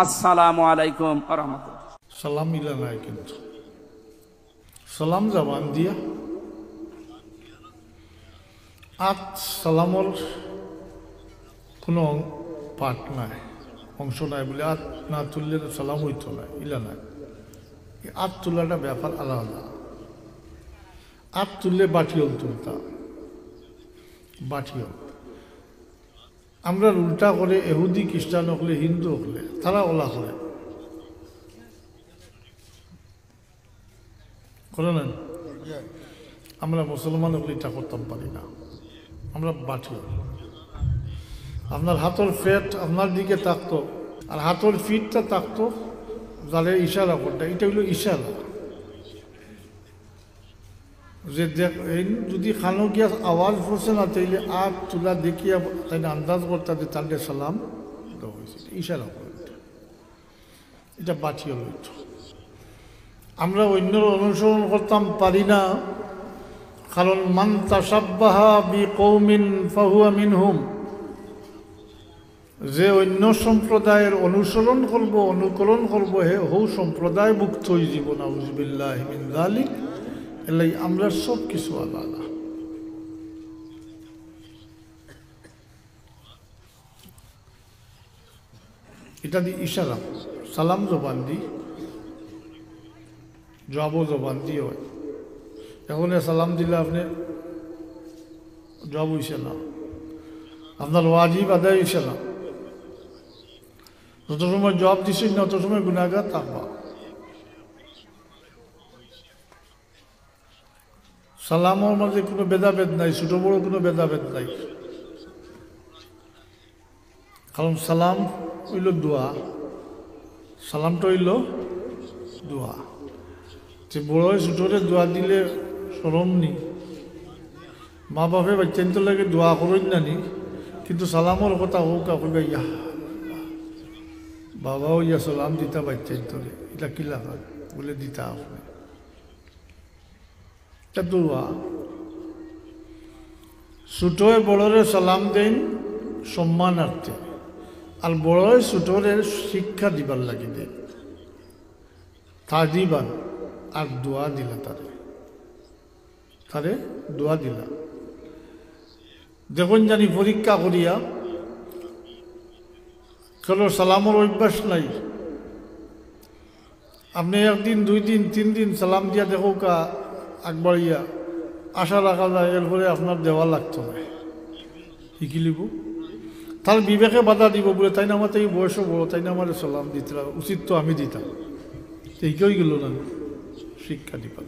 আসসালামু আলাইকুম ওয়া রাহমাতুল্লাহ। সালাম মিলা নাই, কিন্তু সালাম জবান দিয়া আত সালামর কোনো পাঠ নাই, অংশ নাই বলে আত না তুললে সালাম হইতো না, ইলা নাই। আত তোলাটা ব্যাপার আলাদা। আত তুললে বাটিয়ল তুলতা, বাটিয়ল। আমরা উল্টা করে এহুদি খ্রিস্টান হলে, হিন্দু হলে তারা ওলা করে নেন। আমরা মুসলমান হলে এটা করতাম পারি না, আমরা বাটিয়ল। আপনার হাতের ফেট আপনার দিকে থাকতো আর হাতের ফিটটা থাকতো যাদের ইশারা করতে, এটা হলো ইশারা। যে যদি খানো গিয়া আওয়াজ পড়ছে না তাইলে আট তুলা দেখিয়া তাই আন্দাজ করতে যে তাদের সালাম দেওয়া হয়েছে, ইশারা করে। এটা বাটিয়ে হইত। আমরা অন্যর অনুসরণ করতাম পারি না, কারণ মান তাসাব্বাহা বিকৌমিন ফাহুয়া মিনহুম। যে অন্য সম্প্রদায়ের অনুসরণ করব, অনুকরণ করব, হে হৌ সম্প্রদায় মুক্ত হয়ে যাব। নাউযুবিল্লাহি মিন যালিক। এলাই আমরা সব কিছু আলাদা। এটা দি ইশারা, সালাম জবান দি, জবাবও জবান দিয়ে হয়। এখন সালাম দিলে আপনি জবাব হইছে না, আপনার ওয়াজিব আদায় হইছে না। যত সময় জবাব দিচ্ছেন না, তত সময় গুনাহগার থাকবা। সালামের মাঝে কোনো ভেদাভেদ নাই, ছোট বড় কোনো ভেদাভেদ নাই। কারণ সালাম হইল দোয়া, সালামটা হইল দোয়া। যে বড় ছোটরে দোয়া দিলে সরম নি, মা বাপে বাচ্চান্ত লাগে দোয়া করেন না নি, কিন্তু সালামর কথা হোক কইবা ইয়া বাবাও ইয়া সালাম দিতা বাচ্চান্তরে, এটা কি লাগা বলে দিতা আপনি। দোয়া ছোটে বড়রে সালাম দেন সম্মানার্থে, আর বড় ছোটরে শিক্ষা দিবার লাগি দেন, তা দিবান। আর দোয়া দিলা তারে দোয়া দিলা। দেখুন জানি পরীক্ষা করিয়া কারো সালামর অভ্যাস নাই, আপনি একদিন দুই দিন তিন দিন সালাম দিয়া দেখো কা আগবাড়িয়া আশা রাখা যায় এরপরে আপনার দেওয়া লাগতো না, শিখি লিব। তার বিবেকে বাধা দিব বলে তাই না আমার তাই বয়সও বড়, তাই না আমার সালাম দিতে উচিত তো আমি দিতাম, এই কেউ গেল না শিক্ষা দিবার।